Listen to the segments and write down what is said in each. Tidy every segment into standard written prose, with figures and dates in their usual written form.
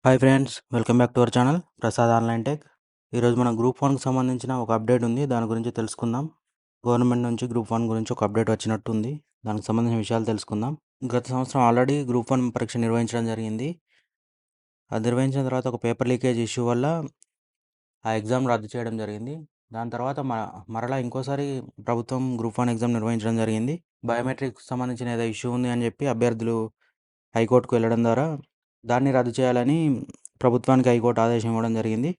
Hi friends, welcome back to our channel Prasad online tech. ఈరోజు మన group 1కి సంబంధించిన ఒక అప్డేట్ ఉంది. దాని గురించి తెలుసుకుందాం. గవర్నమెంట్ నుంచి గ్రూప్ 1 గురించి ఒక అప్డేట్ వచ్చినట్టు ఉంది. దానికి సంబంధించిన విషయాలు తెలుసుకుందాం. గత సంవత్సరం ఆల్రెడీ గ్రూప్ 1 పరీక్ష నిర్వహించడం జరిగింది. అది నిర్వహించిన తర్వాత ఒక పేపర్ లీకేజ్ ఇష్యూ వల్ల ఆ ఎగ్జామ్ రద్దు చేయడం జరిగింది. దాని తర్వాత మరలా ఇంకోసారి ప్రభుత్వం గ్రూప్ 1 ఎగ్జామ్ నిర్వహించడం జరిగింది. బయోమెట్రిక్ సంబంధించిన ఏదో ఇష్యూ ఉంది అని చెప్పి అభ్యర్థులు హైకోర్టుకు వెళ్ళడం ద్వారా దాన్ని రద్దు చేయాలని ప్రభుత్వానికి హైకోర్టు ఆదేశం ఇవ్వడం జరిగింది.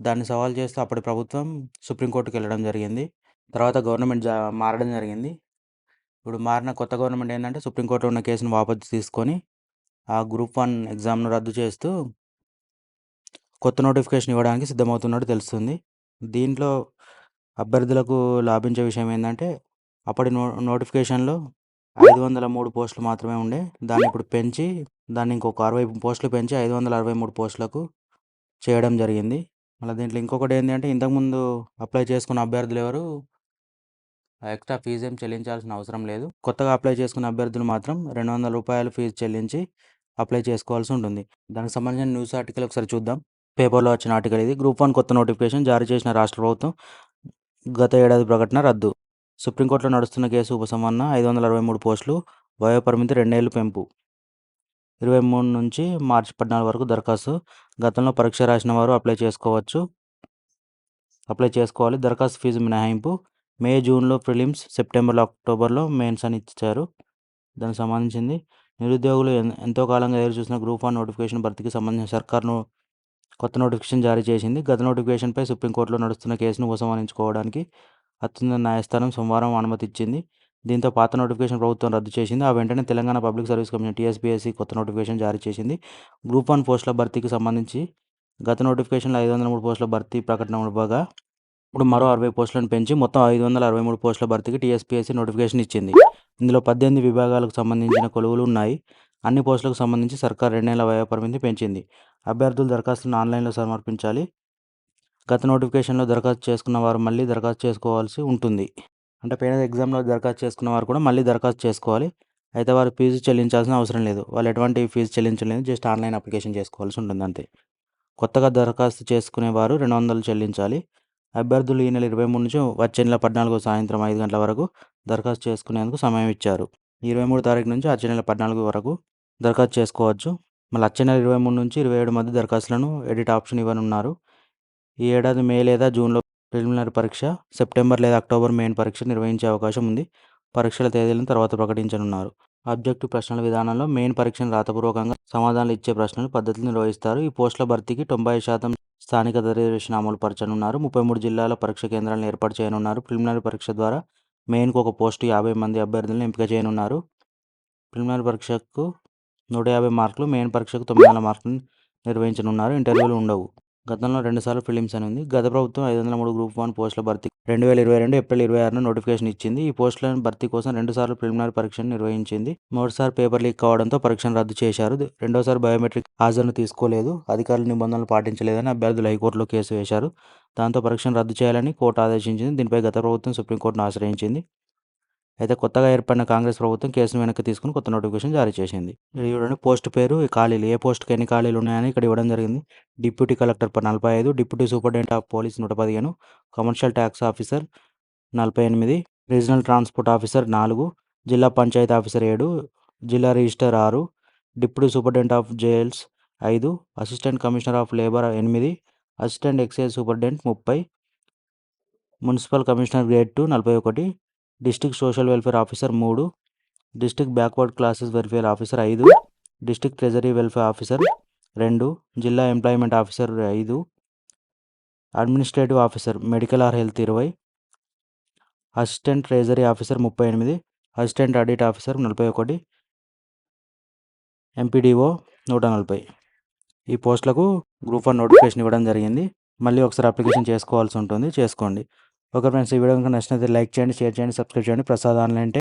దాన్ని సవాల్ చేస్తూ అప్పటి ప్రభుత్వం సుప్రీంకోర్టుకి వెళ్ళడం జరిగింది. తర్వాత గవర్నమెంట్ మారడం జరిగింది. ఇప్పుడు మారిన కొత్త గవర్నమెంట్ ఏంటంటే సుప్రీంకోర్టులో ఉన్న కేసును వాపసు తీసుకొని ఆ గ్రూప్ 1 ఎగ్జామ్ను రద్దు చేస్తూ కొత్త నోటిఫికేషన్ ఇవ్వడానికి సిద్ధమవుతున్నట్టు తెలుస్తుంది. దీంట్లో అభ్యర్థులకు లాభించే విషయం ఏంటంటే అప్పటి నోటిఫికేషన్లో 503 పోస్టులు మాత్రమే ఉండే. దాన్ని ఇప్పుడు పెంచి దాన్ని ఇంకొక 60 పోస్టులు పెంచి 563 పోస్టులకు చేయడం జరిగింది. మళ్ళీ దీంట్లో ఇంకొకటి ఏంటంటే ఇంతకుముందు అప్లై చేసుకున్న అభ్యర్థులు ఎవరు ఎక్స్ట్రా ఫీజు ఏం చెల్లించాల్సిన అవసరం లేదు. కొత్తగా అప్లై చేసుకున్న అభ్యర్థులు మాత్రం ₹200 ఫీజు చెల్లించి అప్లై చేసుకోవాల్సి ఉంటుంది. దానికి సంబంధించిన న్యూస్ ఆర్టికల్ ఒకసారి చూద్దాం. పేపర్లో వచ్చిన ఆర్టికల్ ఇది. గ్రూప్ 1 కొత్త నోటిఫికేషన్ జారీ చేసిన రాష్ట్ర ప్రభుత్వం గత ఏడాది ప్రకటన రద్దు. సుప్రీంకోర్టులో నడుస్తున్న కేసు ఉపశమన 563 పోస్టులు, వయోపరిమితి 2 ఏళ్లు పెంపు. 23 నుంచి మార్చి 14 వరకు దరఖాస్తు. గతంలో పరీక్ష రాసిన వారు అప్లై చేసుకోవాలి. దరఖాస్తు ఫీజు మినహాయింపు. మే జూన్లో ప్రిలిమ్స్, సెప్టెంబర్లో అక్టోబర్లో మెయిన్స్ అని ఇచ్చారు. దానికి సంబంధించింది నిరుద్యోగులు ఎంతో కాలంగా ఎదురు చూసిన గ్రూప్ 1 నోటిఫికేషన్ భర్తీకి సంబంధించిన సర్కార్ను కొత్త నోటిఫికేషన్ జారీ చేసింది. గత నోటిఫికేషన్పై సుప్రీంకోర్టులో నడుస్తున్న కేసును ఉపసంహరించుకోవడానికి అత్యున్నత న్యాయస్థానం సోమవారం అనుమతి ఇచ్చింది. దీంతో పాత నోటిఫికేషన్ ప్రభుత్వం రద్దు చేసింది. ఆ వెంటనే Telangana public service commission TSPSC కొత్త నోటిఫికేషన్ జారీ చేసింది. గ్రూప్ 1 పోస్టుల భర్తీకి సంబంధించి గత నోటిఫికేషన్లో 503 పోస్టుల భర్తీ ప్రకటన ఇవ్వగా ఇప్పుడు మరో 60 పోస్టులను పెంచి మొత్తం 563 పోస్టుల భర్తీకి టీఎస్పీఎస్సీ నోటిఫికేషన్ ఇచ్చింది. ఇందులో 18 విభాగాలకు సంబంధించిన కొలువులు ఉన్నాయి. అన్ని పోస్టులకు సంబంధించి సర్కార్ 2 ఏళ్ల వయోపరిమితి పెంచింది. అభ్యర్థులు దరఖాస్తులను ఆన్లైన్లో సమర్పించాలి. గత నోటిఫికేషన్లో దరఖాస్తు చేసుకున్న వారు మళ్ళీ దరఖాస్తు చేసుకోవాల్సి ఉంటుంది. అంటే పైన ఎగ్జామ్లో దరఖాస్తు చేసుకున్న వారు కూడా మళ్ళీ దరఖాస్తు చేసుకోవాలి. అయితే వారు ఫీజు చెల్లించాల్సిన అవసరం లేదు. వాళ్ళు ఎటువంటి ఫీజు చెల్లించలేదు, జస్ట్ ఆన్లైన్ అప్లికేషన్ చేసుకోవాల్సి ఉంటుంది అంతే. కొత్తగా దరఖాస్తు చేసుకునేవారు 200 చెల్లించాలి. అభ్యర్థులు ఈ నెల 23 నుంచి వచ్చే నెల 14 సాయంత్రం 5 గంటల వరకు దరఖాస్తు చేసుకునేందుకు సమయం ఇచ్చారు. 23 తారీఖు నుంచి వచ్చే నెల 14 వరకు దరఖాస్తు చేసుకోవచ్చు. మళ్ళీ వచ్చే నెల 23 నుంచి 27 మధ్య దరఖాస్తులను ఎడిట్ ఆప్షన్ ఇవ్వనున్నారు. ఈ ఏడాది మే లేదా జూన్లో ప్రిలిమినరీ పరీక్ష, సెప్టెంబర్ లేదా అక్టోబర్ మెయిన్ పరీక్ష నిర్వహించే అవకాశం ఉంది. పరీక్షల తేదీలను తర్వాత ప్రకటించనున్నారు. ఆబ్జెక్టివ్ ప్రశ్నల విధానంలో మెయిన్ పరీక్షను రాతపూర్వకంగా సమాధానాలు ఇచ్చే ప్రశ్నలు పద్ధతులు నిర్వహిస్తారు. ఈ పోస్టుల భర్తీకి 90% స్థానిక రిజర్వేషన్ అమలు పరచనున్నారు. 33 జిల్లాల పరీక్ష కేంద్రాలను ఏర్పాటు చేయనున్నారు. ప్రిలిమినరీ పరీక్ష ద్వారా మెయిన్కు ఒక పోస్టు 50 మంది అభ్యర్థులను ఎంపిక చేయనున్నారు. ప్రిలిమినరీ పరీక్షకు 150 మార్కులు, మెయిన్ పరీక్షకు 900 మార్కులు నిర్వహించనున్నారు. ఇంటర్వ్యూలు ఉండవు. గతంలో 2 సార్లు ప్రిలిమ్స్ అని ఉంది. గత ప్రభుత్వం 503 గ్రూప్ 1 పోస్టుల భర్తీ 2022 ఏప్రిల్ 26న నోటిఫికేషన్ ఇచ్చింది. ఈ పోస్టుల భర్తీ కోసం 2 సార్లు ప్రిలిమినరీ పరీక్షను నిర్వహించింది. మొదటిసారి పేపర్ లీక్ కావడంతో పరీక్షను రద్దు చేశారు. రెండోసారి బయోమెట్రిక్ హాజరును తీసుకోలేదు, అధికారులు నిబంధనలు పాటించలేదని అభ్యర్థులు హైకోర్టులో కేసు వేశారు. దాంతో పరీక్షను రద్దు చేయాలని కోర్టు ఆదేశించింది. దీనిపై గత ప్రభుత్వం సుప్రీంకోర్టును ఆశ్రయించింది. అయితే కొత్తగా ఏర్పడిన కాంగ్రెస్ ప్రభుత్వం కేసును వెనక్కి తీసుకుని కొత్త నోటిఫికేషన్ జారీ చేసింది. చూడండి, పోస్ట్ పేరు, ఖాళీలు, ఏ పోస్టుకి ఎన్ని ఖాళీలు ఉన్నాయని ఇక్కడ ఇవ్వడం జరిగింది. Deputy collector 45, deputy superintendent of police 115, commercial tax officer 48, regional transport officer 4, జిల్లా పంచాయతీ ఆఫీసర్ 7, జిల్లా register 6, deputy superintendent of jails 5, assistant commissioner of labour 8, assistant excise superintendent 30, municipal commissioner grade 2 41, district social welfare officer 3, district backward classes welfare officer 5, district treasury welfare officer 2, జిల్లా employment officer 5, administrative officer medical are health 20, assistant treasury officer 38, assistant audit officer 41, MPDO 140. ఈ పోస్టులకు group 1 notification ఇవ్వడం జరిగింది. మళ్ళీ ఒకసారి application చేసుకోవాల్సి ఉంటుంది, చేసుకోండి. ఓకే ఫ్రెండ్స్, ఈ వీడియో కనుక నచ్చినట్లయితే లైక్ చేయండి, షేర్ చేయండి, సబ్స్క్రైబ్ చేయండి. Prasad online tech.